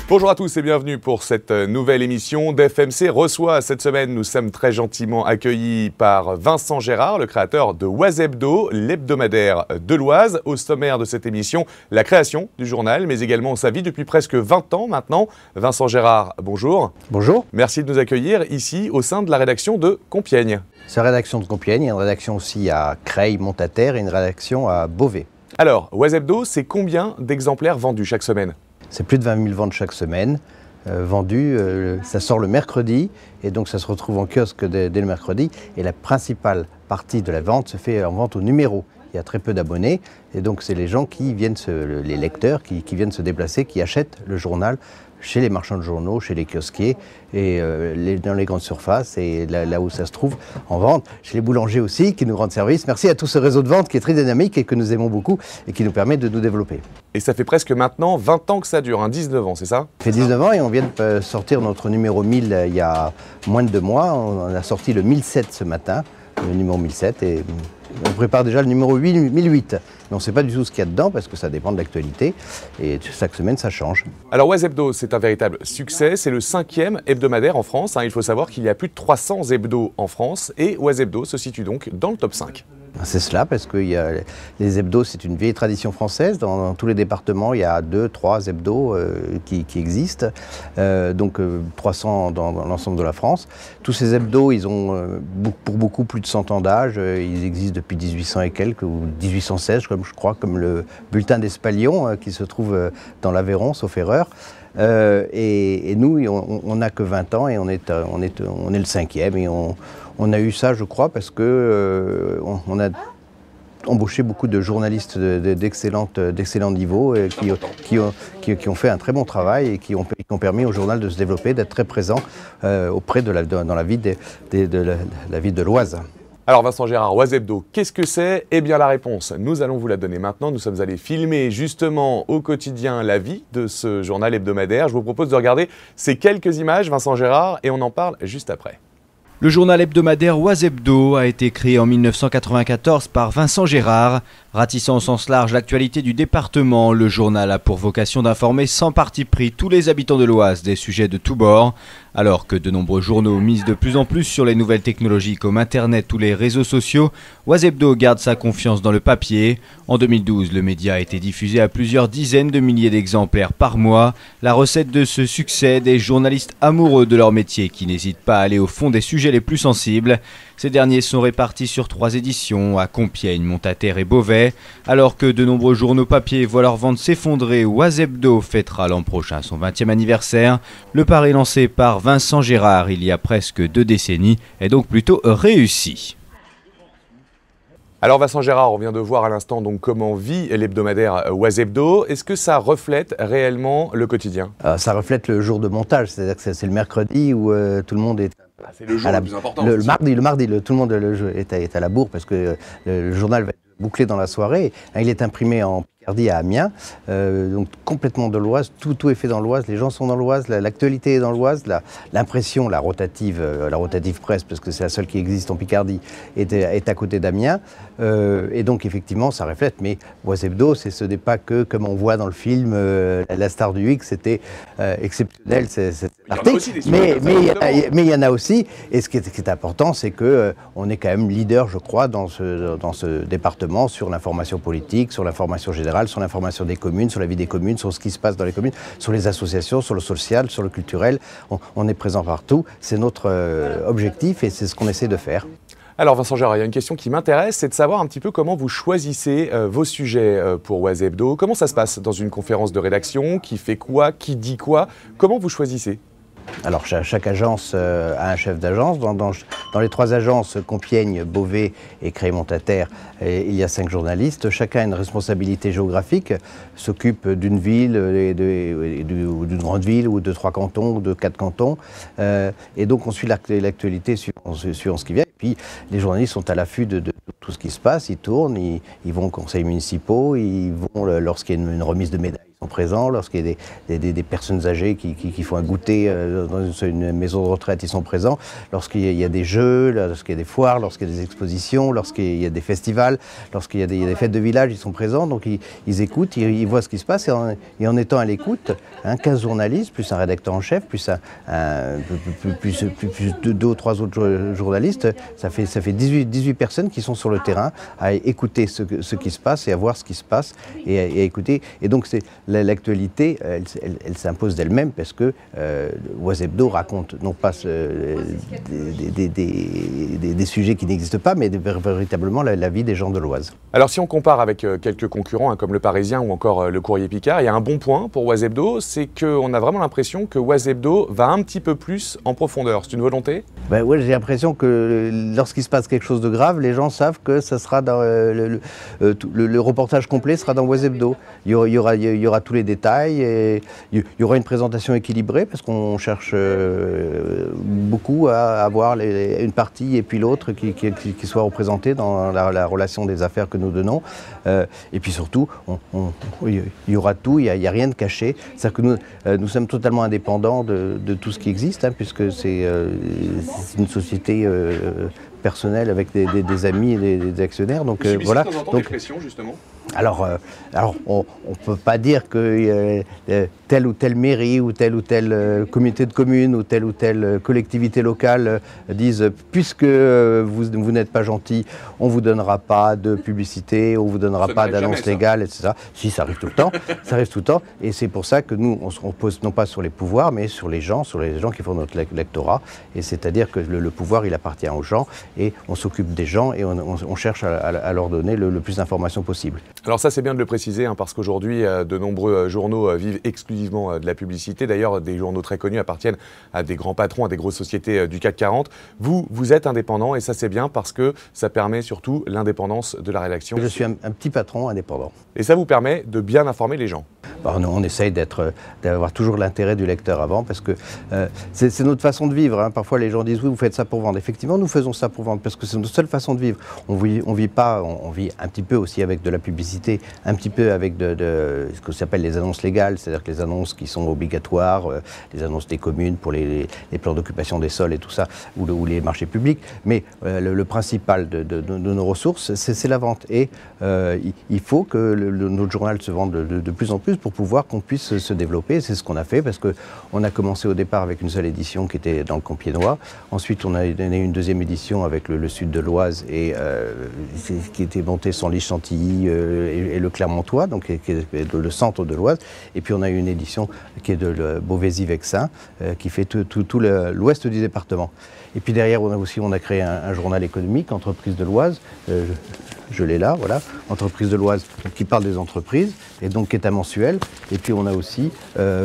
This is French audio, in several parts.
Bonjour à tous et bienvenue pour cette nouvelle émission d'FMC reçoit. Cette semaine, nous sommes très gentiment accueillis par Vincent Gérard, le créateur de Oise Hebdo, l'hebdomadaire de l'Oise. Au sommaire de cette émission, la création du journal, mais également sa vie depuis presque 20 ans maintenant. Vincent Gérard, bonjour. Bonjour. Merci de nous accueillir ici au sein de la rédaction de Compiègne. C'est la rédaction de Compiègne, il y a une rédaction aussi à Creil, Montataire et une rédaction à Beauvais. Alors, Oise Hebdo, c'est combien d'exemplaires vendus chaque semaine ? C'est plus de 20 000 ventes chaque semaine, vendues. Ça sort le mercredi et donc ça se retrouve en kiosque dès le mercredi. Et la principale partie de la vente se fait en vente au numéro. Il y a très peu d'abonnés et donc c'est les gens qui viennent, les lecteurs qui viennent se déplacer, qui achètent le journal chez les marchands de journaux, chez les kiosquiers et dans les grandes surfaces et là où ça se trouve en vente, chez les boulangers aussi qui nous rendent service. Merci à tout ce réseau de vente qui est très dynamique et que nous aimons beaucoup et qui nous permet de nous développer. Et ça fait presque maintenant 20 ans que ça dure, 19 ans, c'est ça ? Ça fait 19 ans et on vient de sortir notre numéro 1000 il y a moins de 2 mois. On a sorti le 1007 ce matin, le numéro 1007 et on prépare déjà le numéro 1008. Mais on ne sait pas du tout ce qu'il y a dedans parce que ça dépend de l'actualité et chaque semaine ça change. Alors Oise Hebdo, c'est un véritable succès, c'est le 5e hebdomadaire en France. Il faut savoir qu'il y a plus de 300 hebdos en France et Oise Hebdo se situe donc dans le top 5. C'est cela, parce que les hebdos, c'est une vieille tradition française. Dans tous les départements, il y a 2-3 hebdos qui existent, donc 300 dans l'ensemble de la France. Tous ces hebdos, ils ont pour beaucoup plus de 100 ans d'âge. Ils existent depuis 1800 et quelques, ou 1816, comme je crois, comme le bulletin d'Espalion, qui se trouve dans l'Aveyron, sauf erreur. Et nous, on n'a que 20 ans et on est le 5e et on a eu ça, je crois, parce que on a embauché beaucoup de journalistes d'excellent niveau qui ont fait un très bon travail et qui ont permis au journal de se développer, d'être très présent dans la vie de l'Oise. Alors Vincent Gérard, Oise Hebdo, qu'est-ce que c'est ? Eh bien la réponse, nous allons vous la donner maintenant. Nous sommes allés filmer justement au quotidien la vie de ce journal hebdomadaire. Je vous propose de regarder ces quelques images, Vincent Gérard, et on en parle juste après. Le journal hebdomadaire Oise Hebdo a été créé en 1994 par Vincent Gérard. Ratissant au sens large l'actualité du département, le journal a pour vocation d'informer sans parti pris tous les habitants de l'Oise des sujets de tous bords. Alors que de nombreux journaux misent de plus en plus sur les nouvelles technologies comme Internet ou les réseaux sociaux, Oise Hebdo garde sa confiance dans le papier. En 2012, le média a été diffusé à plusieurs dizaines de milliers d'exemplaires par mois. La recette de ce succès, des journalistes amoureux de leur métier qui n'hésitent pas à aller au fond des sujets les plus sensibles. Ces derniers sont répartis sur 3 éditions, à Compiègne, Montataire et Beauvais. Alors que de nombreux journaux papier voient leur vente s'effondrer, Oise Hebdo fêtera l'an prochain son 20e anniversaire. Le pari lancé par Vincent Gérard il y a presque 2 décennies est donc plutôt réussi. Alors Vincent Gérard, on vient de voir à l'instant donc comment vit l'hebdomadaire Oise Hebdo. Est-ce que ça reflète réellement le quotidien ? Ça reflète le jour de montage, c'est-à-dire que c'est le mercredi où tout le monde est... c'est le jour le plus important. Le mardi, tout le monde est à la bourre parce que le journal va être bouclé dans la soirée. Il est imprimé en Picardie à Amiens, donc complètement de l'Oise, tout est fait dans l'Oise, les gens sont dans l'Oise, l'actualité est dans l'Oise, l'impression, la rotative presse, parce que c'est la seule qui existe en Picardie, est à côté d'Amiens, et donc effectivement ça reflète, mais Oise Hebdo, ce n'est pas que, comme on voit dans le film, la star du X, c'était exceptionnel, mais il y en a aussi, et ce qui est important, c'est qu'on est quand même leader, je crois, dans ce département, sur l'information politique, sur l'information générale, sur l'information des communes, sur la vie des communes, sur ce qui se passe dans les communes, sur les associations, sur le social, sur le culturel. On est présent partout. C'est notre objectif et c'est ce qu'on essaie de faire. Alors Vincent Gérard, il y a une question qui m'intéresse, c'est de savoir un petit peu comment vous choisissez vos sujets pour Oise Hebdo. Comment ça se passe dans une conférence de rédaction ? Qui fait quoi ? Qui dit quoi ? Comment vous choisissez ? Alors chaque agence a un chef d'agence. Dans les 3 agences, Compiègne, Beauvais et Creil-Montataire, il y a 5 journalistes. Chacun a une responsabilité géographique, s'occupe d'une ville, ou d'une grande ville, ou de 3 cantons, ou de 4 cantons. Et donc on suit l'actualité suivant ce qui vient. Puis les journalistes sont à l'affût de tout ce qui se passe, ils tournent, ils vont aux conseils municipaux, ils vont lorsqu'il y a une remise de médailles. Présents, lorsqu'il y a des personnes âgées qui font un goûter dans une maison de retraite, ils sont présents. Lorsqu'il y a des jeux, lorsqu'il y a des foires, lorsqu'il y a des expositions, lorsqu'il y a des festivals, lorsqu'il y a des fêtes de village, ils sont présents. Donc ils écoutent, ils voient ce qui se passe. Et en étant à l'écoute, 15 journalistes, plus un rédacteur en chef, plus deux ou trois autres journalistes, ça fait 18 personnes qui sont sur le terrain à écouter ce qui se passe et à voir ce qui se passe et à écouter. Et donc l'actualité, elle s'impose d'elle-même parce que Oise Hebdo raconte non pas des sujets qui n'existent pas, mais véritablement la vie des gens de l'Oise. Alors si on compare avec quelques concurrents comme Le Parisien ou encore Le Courrier Picard, il y a un bon point pour Oise Hebdo, c'est qu'on a vraiment l'impression que Oise Hebdo va un petit peu plus en profondeur. C'est une volonté ? Oui, j'ai l'impression que lorsqu'il se passe quelque chose de grave, les gens savent que ça sera dans le reportage complet sera dans Oise Hebdo. Il y aura tous les détails et il y aura une présentation équilibrée parce qu'on cherche beaucoup à avoir une partie et puis l'autre qui soit représentée dans la relation des affaires que nous donnons. Et puis surtout, il y aura tout, il n'y a rien de caché. C'est-à-dire que nous sommes totalement indépendants de tout ce qui existe, puisque c'est une société personnelle avec des amis et des actionnaires. Donc voilà. Donc, justement. Alors, on ne peut pas dire que telle ou telle mairie ou tel comité de communes ou telle collectivité locale disent puisque vous n'êtes pas gentil, on ne vous donnera pas de publicité, on ne vous donnera pas d'annonce légale, etc. Si, ça arrive tout le temps, ça arrive tout le temps. Et c'est pour ça que nous, on se repose non pas sur les pouvoirs, mais sur les gens qui font notre lectorat. Et c'est-à-dire que le pouvoir, il appartient aux gens et on s'occupe des gens et on cherche à leur donner le plus d'informations possible. Alors ça, c'est bien de le préciser, parce qu'aujourd'hui, de nombreux journaux vivent exclusivement de la publicité. D'ailleurs, des journaux très connus appartiennent à des grands patrons, à des grosses sociétés du CAC 40. Vous êtes indépendant et ça, c'est bien parce que ça permet surtout l'indépendance de la rédaction. Je suis un petit patron indépendant. Et ça vous permet de bien informer les gens. Nous, on essaye d'avoir toujours l'intérêt du lecteur avant parce que c'est notre façon de vivre. Parfois, les gens disent oui, vous faites ça pour vendre. Effectivement, nous faisons ça pour vendre parce que c'est notre seule façon de vivre. On vit un petit peu aussi avec de la publicité, un petit peu avec ce que s'appelle les annonces légales, c'est-à-dire que les annonces qui sont obligatoires, les annonces des communes pour les plans d'occupation des sols et tout ça, ou les marchés publics. Mais le principal de nos ressources, c'est la vente. Et il faut que notre journal se vende de plus en plus pour pouvoir qu'on puisse se développer. C'est ce qu'on a fait parce qu'on a commencé au départ avec une seule édition qui était dans le Compiègnois. Ensuite, on a eu une deuxième édition avec le sud de l'Oise et qui était montée Senlis-Chantilly et le Clermontois, donc qui est le centre de l'Oise. Et puis on a eu une édition qui est de Beauvaisis-Vexin, qui fait tout l'ouest du département. Et puis derrière, on a créé un journal économique, Entreprises de l'Oise. Je l'ai là, voilà, Entreprises de l'Oise, qui parle des entreprises, et donc qui est un mensuel. Et puis on a aussi,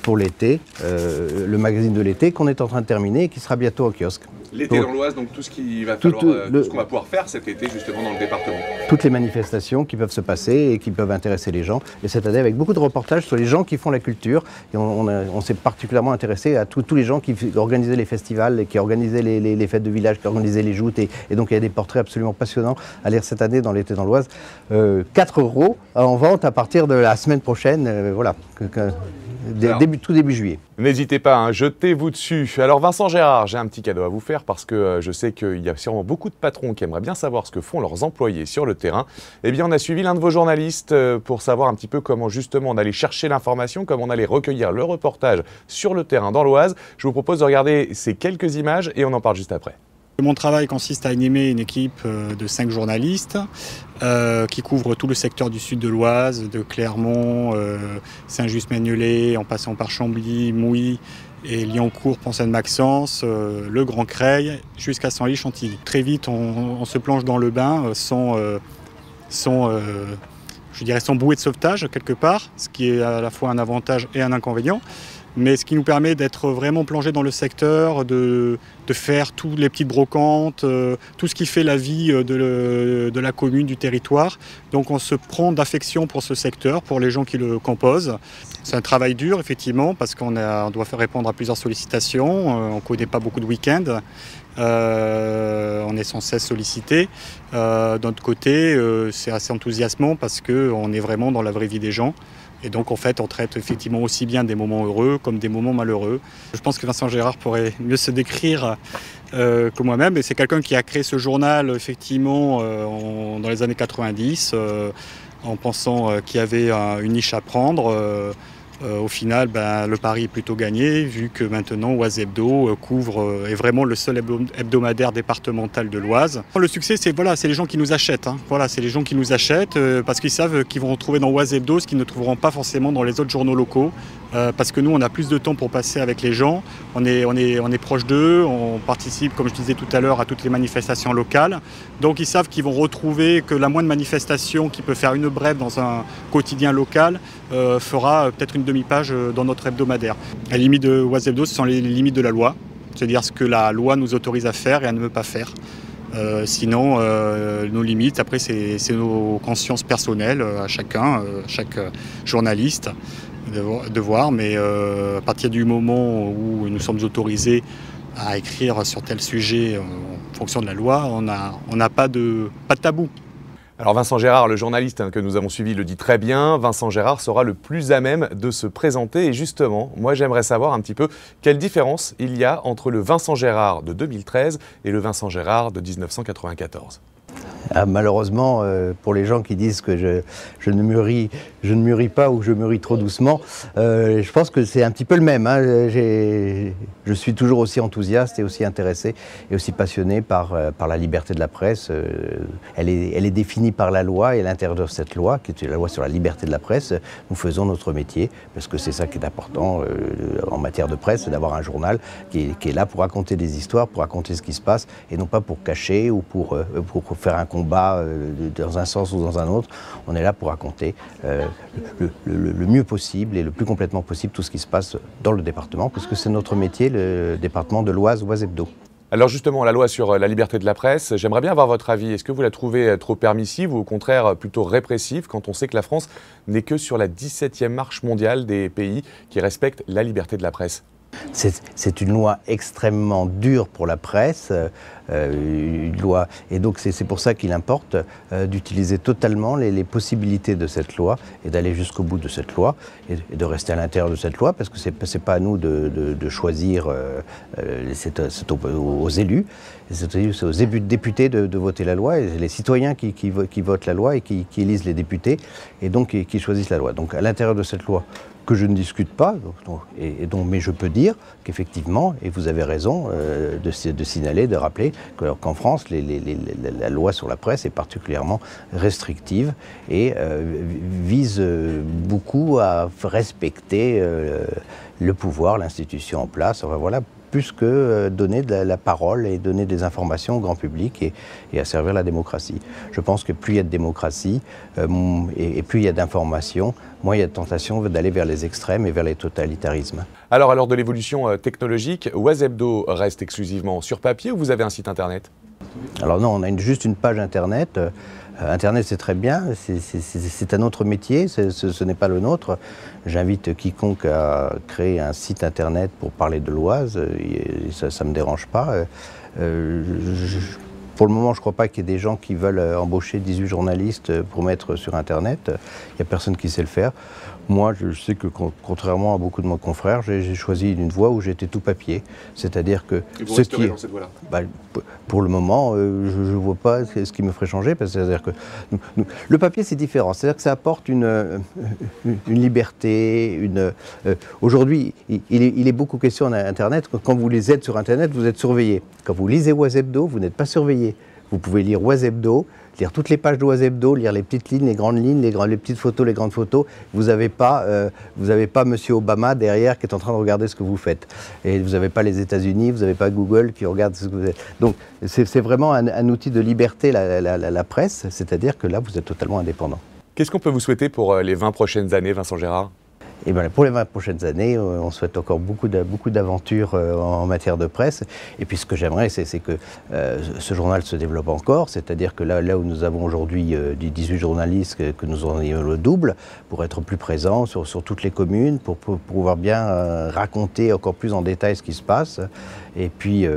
pour l'été, le magazine de l'été qu'on est en train de terminer et qui sera bientôt en kiosque. L'été dans l'Oise, donc tout ce qu'on va pouvoir faire cet été justement dans le département. Toutes les manifestations qui peuvent se passer et qui peuvent intéresser les gens. Et cette année, avec beaucoup de reportages sur les gens qui font la culture. Et on s'est particulièrement intéressé à tous les gens qui organisaient les festivals, qui organisaient les fêtes de village, qui organisaient les joutes. Et donc il y a des portraits absolument passionnants à lire cette année dans l'été dans l'Oise. 4 € en vente à partir de la semaine prochaine. Voilà. Tout début juillet. N'hésitez pas, jetez-vous dessus. Alors Vincent Gérard, j'ai un petit cadeau à vous faire parce que je sais qu'il y a sûrement beaucoup de patrons qui aimeraient bien savoir ce que font leurs employés sur le terrain. Eh bien, on a suivi l'un de vos journalistes pour savoir un petit peu comment justement on allait chercher l'information, comment on allait recueillir le reportage sur le terrain dans l'Oise. Je vous propose de regarder ces quelques images et on en parle juste après. Mon travail consiste à animer une équipe de 5 journalistes qui couvrent tout le secteur du sud de l'Oise, de Clermont, Saint-Just-Magnolet, en passant par Chambly, Mouilly et Liancourt, Pont-Sainte-Maxence, le Grand Creil, jusqu'à Senlis-Chantilly. Très vite, on se plonge dans le bain sans bouée de sauvetage quelque part, ce qui est à la fois un avantage et un inconvénient. mais ce qui nous permet d'être vraiment plongé dans le secteur, de faire toutes les petites brocantes, tout ce qui fait la vie de la commune, du territoire. Donc on se prend d'affection pour ce secteur, pour les gens qui le composent. C'est un travail dur, effectivement, parce qu'on doit faire répondre à plusieurs sollicitations. On ne connaît pas beaucoup de week-ends. On est sans cesse sollicité. D'un autre côté, c'est assez enthousiasmant parce qu'on est vraiment dans la vraie vie des gens. Et donc, en fait, on traite effectivement aussi bien des moments heureux comme des moments malheureux. Je pense que Vincent Gérard pourrait mieux se décrire que moi-même. Et c'est quelqu'un qui a créé ce journal, effectivement, dans les années 90, en pensant qu'il y avait une niche à prendre. Au final, le pari est plutôt gagné, vu que maintenant Oise Hebdo est vraiment le seul hebdomadaire départemental de l'Oise. Le succès, c'est les gens qui nous achètent. C'est les gens qui nous achètent parce qu'ils savent qu'ils vont retrouver dans Oise Hebdo ce qu'ils ne trouveront pas forcément dans les autres journaux locaux. Parce que nous, on a plus de temps pour passer avec les gens. On est proche d'eux, on participe, comme je disais tout à l'heure, à toutes les manifestations locales. Donc ils savent qu'ils vont retrouver que la moindre manifestation qui peut faire une brève dans un quotidien local fera peut-être une demi-page dans notre hebdomadaire. Les limites de Oise Hebdo, ce sont les limites de la loi, c'est-à-dire ce que la loi nous autorise à faire et à ne pas faire. Sinon, nos limites, après, c'est nos consciences personnelles à chacun, chaque journaliste, de voir. Mais à partir du moment où nous sommes autorisés à écrire sur tel sujet en fonction de la loi, on n'a pas de tabou. Alors Vincent Gérard, le journaliste que nous avons suivi, le dit très bien. Vincent Gérard sera le plus à même de se présenter. Et justement, moi j'aimerais savoir un petit peu quelle différence il y a entre le Vincent Gérard de 2013 et le Vincent Gérard de 1994. Malheureusement, pour les gens qui disent que je ne mûris pas ou que je mûris trop doucement, je pense que c'est un petit peu le même. Je suis toujours aussi enthousiaste et aussi intéressé et aussi passionné par la liberté de la presse. Elle est définie par la loi, et à l'intérieur de cette loi, qui est la loi sur la liberté de la presse, nous faisons notre métier, parce que c'est ça qui est important en matière de presse, c'est d'avoir un journal qui est là pour raconter des histoires, pour raconter ce qui se passe, et non pas pour cacher ou pour faire un combat dans un sens ou dans un autre. On est là pour raconter le mieux possible et le plus complètement possible tout ce qui se passe dans le département, parce que c'est notre métier, le département de l'Oise, Oise Hebdo. Alors justement, la loi sur la liberté de la presse, j'aimerais bien avoir votre avis. Est-ce que vous la trouvez trop permissive ou au contraire plutôt répressive quand on sait que la France n'est que sur la 17e marche mondiale des pays qui respectent la liberté de la presse ? C'est une loi extrêmement dure pour la presse, une loi, et donc c'est pour ça qu'il importe d'utiliser totalement les possibilités de cette loi et d'aller jusqu'au bout de cette loi et de rester à l'intérieur de cette loi, parce que c'est pas à nous de choisir, c'est aux élus, c'est aux députés de voter la loi, et les citoyens qui votent la loi et qui élisent les députés et donc qui choisissent la loi. Donc à l'intérieur de cette loi, que je ne discute pas, mais je peux dire qu'effectivement, et vous avez raison de signaler, de rappeler qu'en France, la loi sur la presse est particulièrement restrictive et vise beaucoup à respecter le pouvoir, l'institution en place, enfin voilà, plus que donner de la parole et donner des informations au grand public et à servir la démocratie. Je pense que plus il y a de démocratie et plus il y a d'informations, moins il y a de tentation d'aller vers les extrêmes et vers les totalitarismes. Alors, à l'heure de l'évolution technologique, Oise Hebdo reste exclusivement sur papier ou vous avez un site internet ? Alors non, on a juste une page internet. Internet, c'est très bien, c'est un autre métier, ce n'est pas le nôtre. J'invite quiconque à créer un site internet pour parler de l'Oise, ça ne me dérange pas. Pour le moment, je ne crois pas qu'il y ait des gens qui veulent embaucher 18 journalistes pour mettre sur internet. Il n'y a personne qui sait le faire. Moi, je sais que contrairement à beaucoup de mes confrères, j'ai choisi une voie où j'étais tout papier. C'est-à-dire que vous resterez dans cette voie-là ? Pour le moment, je ne vois pas ce qui me ferait changer. C'est-à-dire que le papier, c'est différent. C'est-à-dire que ça apporte une liberté. Aujourd'hui, il est beaucoup question à Internet. Quand vous les êtes sur Internet, vous êtes surveillé. Quand vous lisez Oise Hebdo, vous n'êtes pas surveillé. Vous pouvez lire Oise Hebdo, lire toutes les pages d'Oise Hebdo, lire les petites lignes, les grandes lignes, les petites photos, les grandes photos. Vous n'avez pas Monsieur Obama derrière qui est en train de regarder ce que vous faites. Et vous n'avez pas les États-Unis, vous n'avez pas Google qui regarde ce que vous faites. Donc c'est vraiment un outil de liberté, la presse, c'est-à-dire que là, vous êtes totalement indépendant. Qu'est-ce qu'on peut vous souhaiter pour les 20 prochaines années, Vincent Gérard ? Et bien, pour les 20 prochaines années, on souhaite encore beaucoup d'aventures en matière de presse. Et puis ce que j'aimerais, c'est que ce journal se développe encore, c'est-à-dire que là où nous avons aujourd'hui 18 journalistes, que nous en ayons le double, pour être plus présents sur toutes les communes, pour pouvoir bien raconter encore plus en détail ce qui se passe. Et puis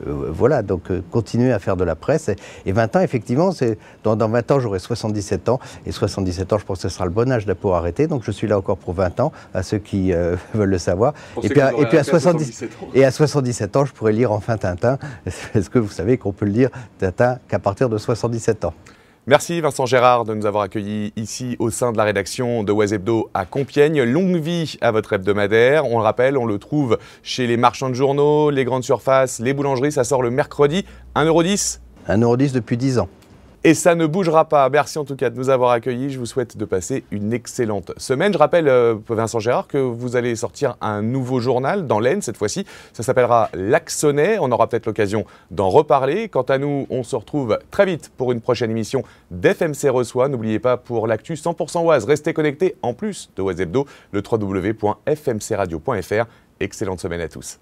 voilà, donc continuer à faire de la presse. Et 20 ans, effectivement, dans 20 ans, j'aurai 77 ans. Et 77 ans, je pense que ce sera le bon âge pour arrêter. Donc je suis là encore pour 20 ans, à ceux qui veulent le savoir. Et puis à 77 ans, je pourrais lire enfin Tintin. Est-ce que vous savez qu'on peut le lire, Tintin, qu'à partir de 77 ans? Merci Vincent Gérard de nous avoir accueillis ici au sein de la rédaction de Oise Hebdo à Compiègne. Longue vie à votre hebdomadaire. On le rappelle, on le trouve chez les marchands de journaux, les grandes surfaces, les boulangeries. Ça sort le mercredi, 1,10 €. 1,10 € depuis 10 ans. Et ça ne bougera pas. Merci en tout cas de nous avoir accueillis. Je vous souhaite de passer une excellente semaine. Je rappelle, Vincent Gérard, que vous allez sortir un nouveau journal dans l'Aisne cette fois-ci. Ça s'appellera L'Axonnais. On aura peut-être l'occasion d'en reparler. Quant à nous, on se retrouve très vite pour une prochaine émission d'FMC Reçoit. N'oubliez pas, pour l'actu 100% Oise, restez connectés en plus de Oise Hebdo, le www.fmcradio.fr. Excellente semaine à tous.